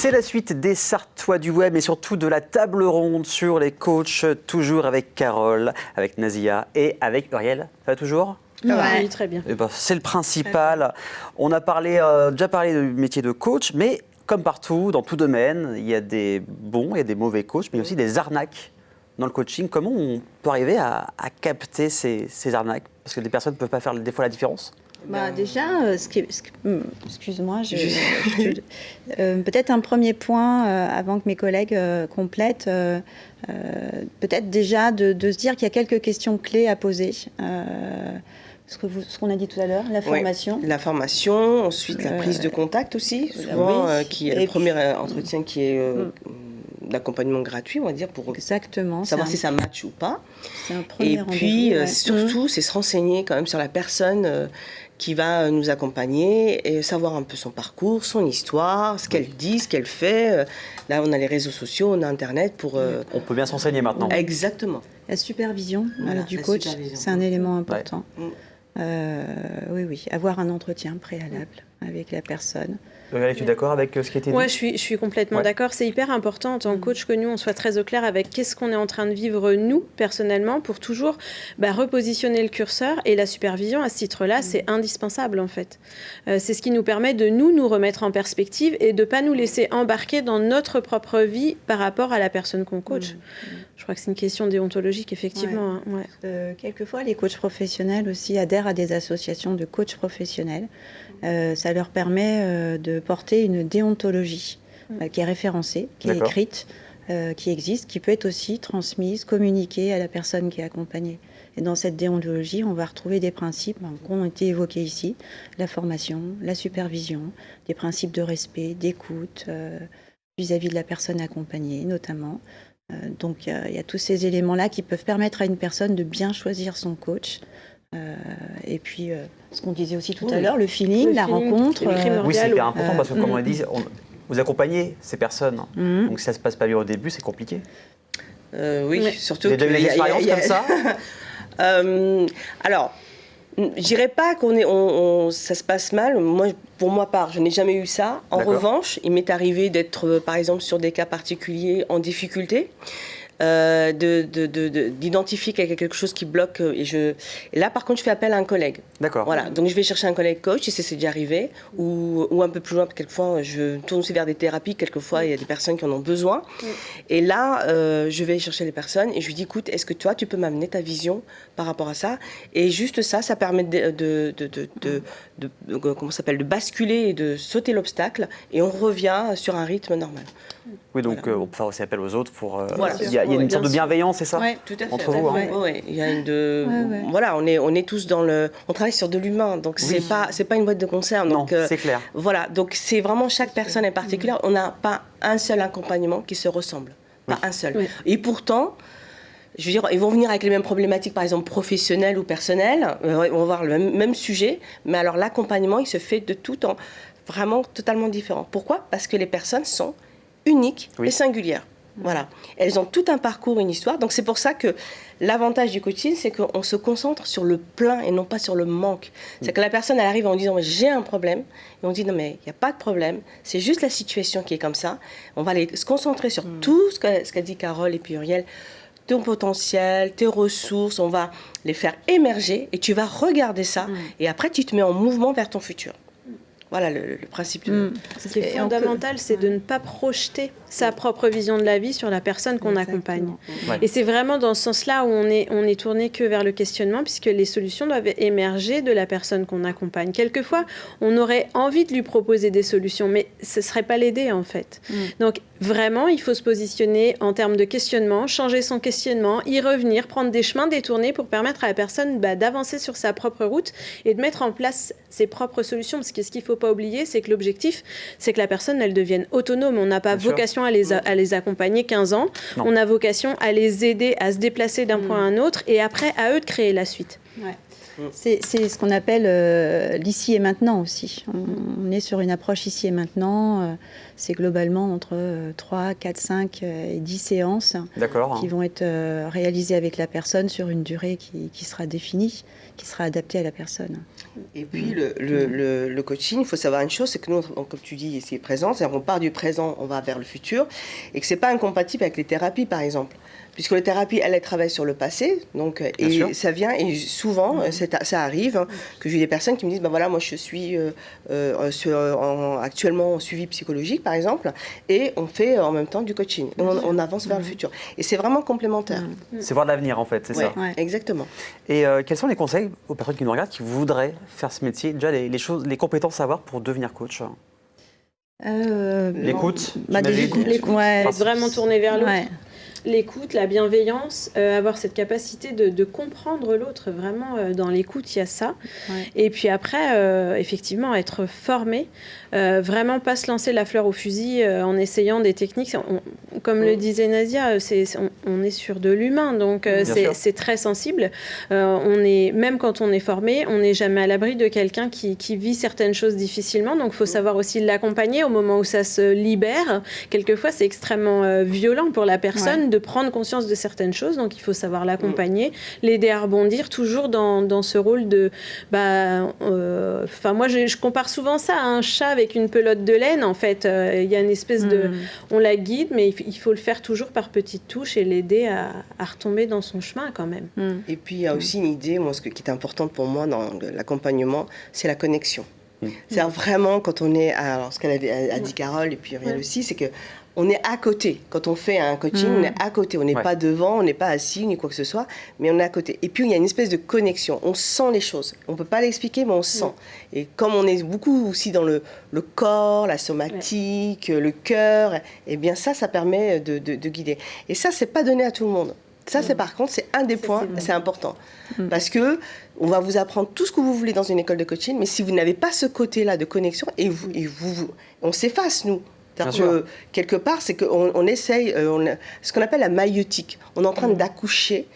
C'est la suite des Sartois du web et surtout de la table ronde sur les coachs, toujours avec Carole, avec Nazia et avec Uriel. Ça va toujours ? Oui, très bien. Eh ben, c'est le principal. On a déjà parlé du métier de coach, mais comme partout, dans tout domaine, il y a des bons, il y a des mauvais coachs, mais il y a aussi des arnaques dans le coaching. Comment on peut arriver à capter ces arnaques ? Parce que des personnes ne peuvent pas faire des fois la différence. Déjà, excuse-moi, peut-être un premier point avant que mes collègues complètent, peut-être déjà de se dire qu'il y a quelques questions clés à poser. Ce qu'on a dit tout à l'heure, la formation. Oui, la formation, ensuite la prise de contact aussi, souvent, qui est le premier entretien qui est d'accompagnement gratuit, on va dire, pour savoir si ça match ou pas. C'est un premier rendez-vous. Et puis, surtout, c'est se renseigner quand même sur la personne qui va nous accompagner et savoir un peu son parcours, son histoire, ce qu'elle dit, ce qu'elle fait. Là, on a les réseaux sociaux, on a Internet pour... On peut bien se renseigner maintenant. Exactement. La supervision du coach, c'est un élément important. Oui, avoir un entretien préalable avec la personne. Uriel, tu es d'accord avec ce qui a été dit ? Oui, je suis complètement d'accord. C'est hyper important en tant que coach que nous, on soit très au clair avec qu'est-ce qu'on est en train de vivre, nous, personnellement, pour toujours repositionner le curseur. Et la supervision, à ce titre-là, c'est indispensable, en fait. C'est ce qui nous permet de nous remettre en perspective et de ne pas nous laisser embarquer dans notre propre vie par rapport à la personne qu'on coach. Je crois que c'est une question déontologique, effectivement. Quelquefois, les coachs professionnels aussi adhèrent à des associations de coachs professionnels. Ça leur permet de porter une déontologie qui est référencée, qui est écrite, qui existe, qui peut être aussi transmise, communiquée à la personne qui est accompagnée. Et dans cette déontologie, on va retrouver des principes qui ont été évoqués ici, la formation, la supervision, des principes de respect, d'écoute vis-à-vis de la personne accompagnée notamment. Donc il y a tous ces éléments-là qui peuvent permettre à une personne de bien choisir son coach. Et puis, ce qu'on disait aussi tout à l'heure, le feeling, la rencontre. Oui, c'est hyper important parce que, comme on l'a dit, vous accompagnez ces personnes. Donc, si ça ne se passe pas bien au début, c'est compliqué. Oui, surtout qu'il y a des expériences comme ça. Alors, je dirais pas ça se passe mal. Pour ma part, je n'ai jamais eu ça. En revanche, il m'est arrivé d'être, par exemple, sur des cas particuliers en difficulté. D'identifier qu'il y a quelque chose qui bloque et là par contre je fais appel à un collègue. D'accord. Voilà, donc je vais chercher un collègue coach et c'est déjà arrivé ou un peu plus loin, quelquefois je tourne aussi vers des thérapies, quelquefois il y a des personnes qui en ont besoin et là je vais chercher les personnes et je lui dis écoute, est-ce que toi tu peux m'amener ta vision par rapport à ça, et juste ça permet de basculer et de sauter l'obstacle et on revient sur un rythme normal. Oui, donc on peut faire aussi appel aux autres pour... Voilà. Il y a une sorte de bienveillance, c'est ça ? Oui, tout à fait. Entre vous, Oui, il y a Voilà, on est tous dans le... On travaille sur de l'humain, donc c'est pas une boîte de conserve. Non, donc, c'est clair. Voilà, donc c'est vraiment chaque personne est particulière. On n'a pas un seul accompagnement qui se ressemble. Pas un seul. Oui. Et pourtant... Je veux dire, ils vont venir avec les mêmes problématiques, par exemple professionnelles ou personnelles. On va voir le même sujet, mais alors l'accompagnement, il se fait de tout en vraiment totalement différent. Pourquoi ? Parce que les personnes sont uniques et singulières. Voilà. Elles ont tout un parcours, une histoire. Donc c'est pour ça que l'avantage du coaching, c'est qu'on se concentre sur le plein et non pas sur le manque. C'est que la personne, elle arrive en disant « j'ai un problème ». Et on dit « non mais il n'y a pas de problème, c'est juste la situation qui est comme ça ». On va se concentrer sur tout ce qu'a dit Carole et puis Uriel, ton potentiel, tes ressources, on va les faire émerger et tu vas regarder ça et après tu te mets en mouvement vers ton futur. Voilà le principe. Ce qui est fondamental, c'est de ne pas projeter sa propre vision de la vie sur la personne qu'on accompagne. Et c'est vraiment dans ce sens-là où on est tourné que vers le questionnement, puisque les solutions doivent émerger de la personne qu'on accompagne. Quelquefois, on aurait envie de lui proposer des solutions, mais ce ne serait pas l'aider en fait. Donc vraiment, il faut se positionner en termes de questionnement, changer son questionnement, y revenir, prendre des chemins détournés pour permettre à la personne d'avancer sur sa propre route et de mettre en place ses propres solutions. Parce que ce qu'il ne faut pas oublier, c'est que l'objectif, c'est que la personne, elle devienne autonome. On n'a pas vocation à les accompagner 15 ans. Non. On a vocation à les aider à se déplacer d'un point à un autre et après, à eux de créer la suite. Ouais. C'est ce qu'on appelle l'ici et maintenant aussi. On est sur une approche ici et maintenant. C'est globalement entre 3, 4, 5 et 10 séances qui vont être réalisées avec la personne sur une durée qui sera définie, qui sera adaptée à la personne. Et puis le coaching, il faut savoir une chose, c'est que nous, comme tu dis, ici présent, c'est-à-dire qu'on part du présent, on va vers le futur, et que c'est pas incompatible avec les thérapies, par exemple. Puisque les thérapies, elles travaillent sur le passé, donc et ça vient, et souvent, ça arrive, que j'ai des personnes qui me disent, ben voilà, moi je suis actuellement en suivi psychologique, par exemple, et on fait en même temps du coaching. On avance vers le futur. Et c'est vraiment complémentaire. C'est voir l'avenir, en fait, c'est ça. Exactement. Et quels sont les conseils aux personnes qui nous regardent, qui voudraient faire ce métier, déjà les compétences à avoir pour devenir coach? L'écoute, vraiment tourner vers l'autre. L'écoute, la bienveillance, avoir cette capacité de comprendre l'autre, vraiment dans l'écoute, il y a ça. Et puis après, effectivement, être formé, vraiment pas se lancer la fleur au fusil en essayant des techniques. Comme le disait Nadia, on est sur de l'humain, donc c'est très sensible. Même quand on est formé, on n'est jamais à l'abri de quelqu'un qui vit certaines choses difficilement, donc il faut savoir aussi l'accompagner au moment où ça se libère. Quelquefois, c'est extrêmement violent pour la personne de prendre conscience de certaines choses, donc il faut savoir l'accompagner, l'aider à rebondir, toujours dans ce rôle de... moi, je compare souvent ça à un chat avec une pelote de laine, en fait. Il y a une espèce de... On la guide, mais il faut le faire toujours par petites touches et l'aider à retomber dans son chemin, quand même. Et puis, il y a aussi une idée, qui est importante pour moi dans l'accompagnement, c'est la connexion. C'est-à-dire vraiment, quand on est... Alors, ce qu'elle a dit Carole, et puis Ariel aussi, c'est que on est à côté. Quand on fait un coaching, on est à côté. On n'est pas devant, on n'est pas assis, ni quoi que ce soit, mais on est à côté. Et puis, il y a une espèce de connexion. On sent les choses. On ne peut pas l'expliquer, mais on sent. Et comme on est beaucoup aussi dans le corps, la somatique, le cœur, eh bien ça permet de guider. Et ça, c'est pas donné à tout le monde. Ça, par contre, c'est un des points, c'est important. Parce que on va vous apprendre tout ce que vous voulez dans une école de coaching, mais si vous n'avez pas ce côté-là de connexion, on s'efface, nous. Que, quelque part, c'est qu'on essaye, ce qu'on appelle la maïeutique. On est en train d'accoucher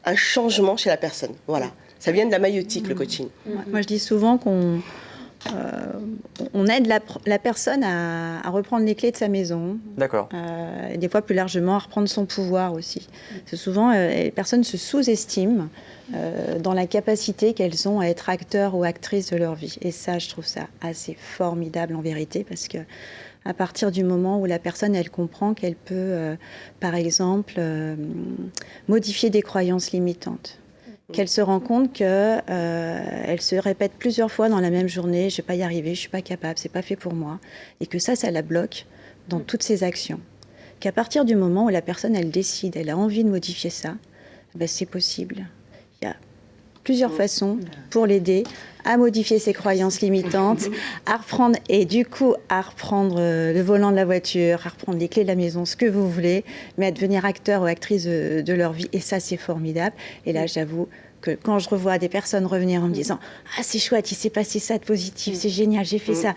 un changement chez la personne. Voilà. Ça vient de la maïeutique, le coaching. Moi, je dis souvent qu'on aide la personne à reprendre les clés de sa maison. D'accord. Et des fois, plus largement, à reprendre son pouvoir aussi. C'est souvent, les personnes se sous-estiment dans la capacité qu'elles ont à être acteurs ou actrices de leur vie. Et ça, je trouve ça assez formidable en vérité, parce que à partir du moment où la personne, elle comprend qu'elle peut, par exemple, modifier des croyances limitantes. Qu'elle se rend compte qu'elle se répète plusieurs fois dans la même journée, je ne vais pas y arriver, je ne suis pas capable, ce n'est pas fait pour moi. Et que ça la bloque dans toutes ses actions. Qu'à partir du moment où la personne, elle décide, elle a envie de modifier ça, c'est possible. Il y a plusieurs façons pour l'aider à modifier ses croyances limitantes, à reprendre le volant de la voiture, à reprendre les clés de la maison, ce que vous voulez, mais à devenir acteur ou actrice de leur vie. Et ça, c'est formidable. Et là, j'avoue que quand je revois des personnes revenir en me disant « Ah, c'est chouette, il s'est passé ça de positif, c'est génial, j'ai fait ça. »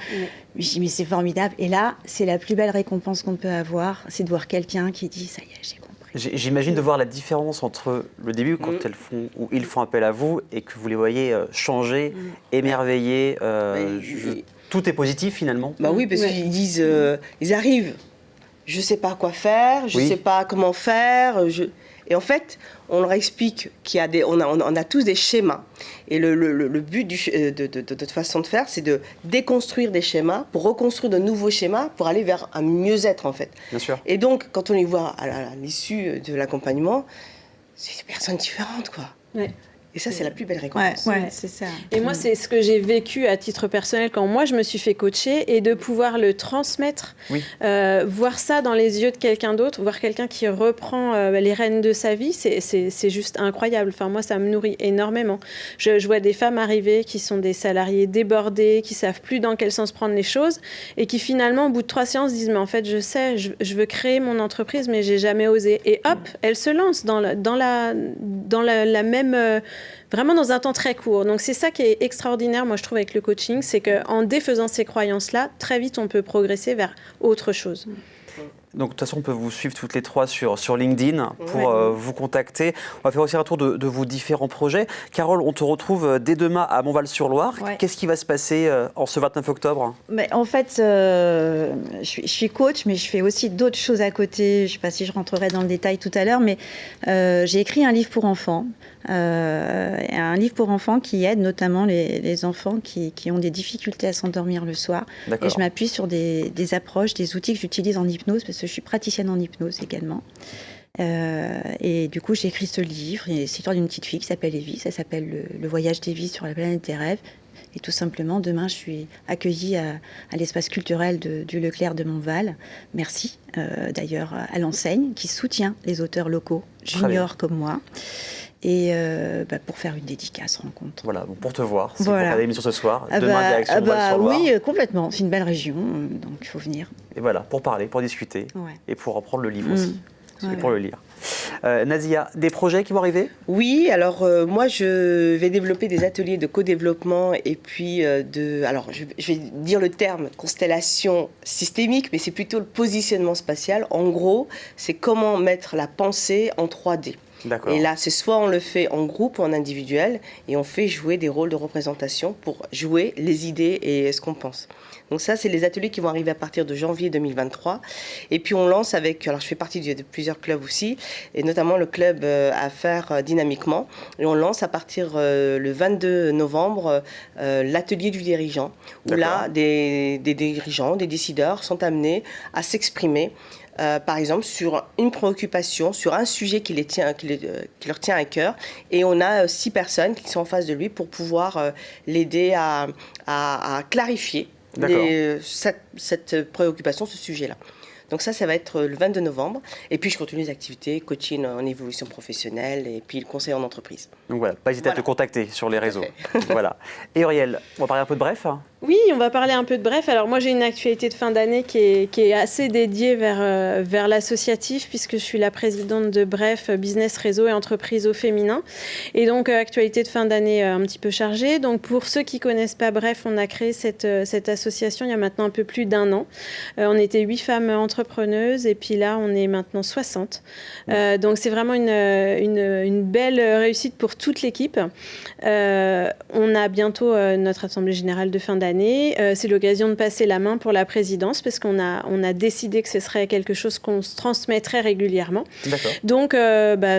Je dis « Mais c'est formidable. » Et là, c'est la plus belle récompense qu'on peut avoir, c'est de voir quelqu'un qui dit « Ça y est, j'ai compris. » J'imagine de voir la différence entre le début, quand ils font appel à vous, et que vous les voyez changer, émerveiller. Tout est positif finalement. Oui, parce qu'ils disent, ils arrivent, je ne sais pas quoi faire, je ne sais pas comment faire. Et en fait, on leur explique on a tous des schémas. Et le but de notre façon de faire, c'est de déconstruire des schémas pour reconstruire de nouveaux schémas pour aller vers un mieux-être, en fait. Bien sûr. Et donc, quand on les voit à l'issue de l'accompagnement, c'est des personnes différentes, quoi. Ouais. Et ça, c'est la plus belle récompense. Ouais, c'est ça. Et moi, c'est ce que j'ai vécu à titre personnel quand moi, je me suis fait coacher, et de pouvoir le transmettre, voir ça dans les yeux de quelqu'un d'autre, voir quelqu'un qui reprend les rênes de sa vie, c'est juste incroyable. Enfin, moi, ça me nourrit énormément. Je vois des femmes arriver qui sont des salariés débordés, qui savent plus dans quel sens prendre les choses, et qui finalement, au bout de 3 séances, disent « Mais en fait, je sais, je veux créer mon entreprise, mais j'ai jamais osé. » Et hop, elles se lancent dans la même... vraiment dans un temps très court. Donc c'est ça qui est extraordinaire, moi je trouve, avec le coaching, c'est qu'en défaisant ces croyances-là, très vite on peut progresser vers autre chose. Donc de toute façon, on peut vous suivre toutes les trois sur LinkedIn pour vous contacter. On va faire aussi un tour de vos différents projets. Carole, on te retrouve dès demain à Montval-sur-Loire. Ouais. Qu'est-ce qui va se passer en ce 29 octobre? En fait, je suis coach, mais je fais aussi d'autres choses à côté. Je ne sais pas si je rentrerai dans le détail tout à l'heure, mais j'ai écrit un livre pour enfants. Un livre pour enfants qui aide notamment les enfants qui ont des difficultés à s'endormir le soir. Et je m'appuie sur des approches, des outils que j'utilise en hypnose, parce que je suis praticienne en hypnose également. Et du coup, j'ai écrit ce livre. C'est l'histoire d'une petite fille qui s'appelle Evie. Ça s'appelle le voyage d'Evie sur la planète des rêves. Et tout simplement, demain, je suis accueillie à l'espace culturel du Leclerc de Montval. Merci d'ailleurs à l'enseigne qui soutient les auteurs locaux, juniors comme moi. Et pour faire une dédicace rencontre. Voilà, pour te voir, si vous regardez l'émission ce soir, demain direction Montval-sur-Loire. Oui, complètement, c'est une belle région, donc il faut venir. Et voilà, pour parler, pour discuter, et pour reprendre le livre aussi, et pour le lire. Nazia, des projets qui vont arriver? Oui, alors moi je vais développer des ateliers de co-développement et puis alors je vais dire le terme constellation systémique, mais c'est plutôt le positionnement spatial. En gros, c'est comment mettre la pensée en 3D. Et là, c'est soit on le fait en groupe ou en individuel, et on fait jouer des rôles de représentation pour jouer les idées et ce qu'on pense. Donc ça, c'est les ateliers qui vont arriver à partir de janvier 2023. Et puis on lance alors je fais partie de plusieurs clubs aussi, et notamment le club à faire dynamiquement. Et on lance à partir le 22 novembre l'atelier du dirigeant, où là, des dirigeants, des décideurs sont amenés à s'exprimer. Par exemple, sur une préoccupation, sur un sujet qui leur tient à cœur. Et on a 6 personnes qui sont en face de lui pour pouvoir l'aider à clarifier cette préoccupation, ce sujet-là. Donc ça va être le 22 novembre. Et puis je continue les activités, coaching en évolution professionnelle et puis le conseil en entreprise. Donc voilà, pas hésiter à te contacter sur les réseaux. Voilà. Et Auriel, on va parler un peu de Bref. Oui, on va parler un peu de Bref. Alors moi, j'ai une actualité de fin d'année qui est assez dédiée vers l'associatif, puisque je suis la présidente de Bref, Business Réseau et Entreprise au féminin. Et donc, actualité de fin d'année un petit peu chargée. Donc, pour ceux qui ne connaissent pas Bref, on a créé cette association il y a maintenant un peu plus d'1 an. On était 8 femmes entrepreneuses et puis là, on est maintenant 60. Donc, c'est vraiment une belle réussite pour toute l'équipe. On a bientôt notre assemblée générale de fin d'année. C'est l'occasion de passer la main pour la présidence parce qu'on a décidé que ce serait quelque chose qu'on se transmettrait régulièrement. Donc,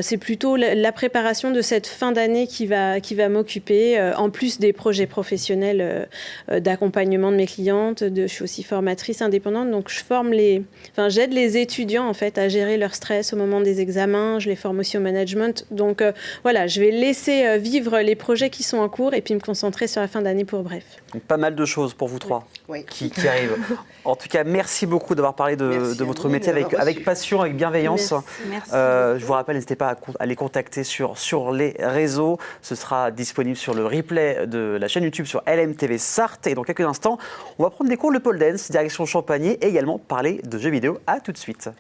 c'est plutôt la préparation de cette fin d'année qui va m'occuper, en plus des projets professionnels d'accompagnement de mes clientes. Je suis aussi formatrice indépendante, donc j'aide les étudiants en fait à gérer leur stress au moment des examens. Je les forme aussi au management. Donc, je vais laisser vivre les projets qui sont en cours et puis me concentrer sur la fin d'année pour Bref. Donc, pas mal de choses pour vous trois qui arrivent. En tout cas, merci beaucoup d'avoir parlé de votre métier avec passion, avec bienveillance. Merci. Je vous rappelle, n'hésitez pas à les contacter sur les réseaux. Ce sera disponible sur le replay de la chaîne YouTube sur LMTV Sarthe. Et dans quelques instants, on va prendre des cours de pole dance, direction Champagné, et également parler de jeux vidéo. À tout de suite.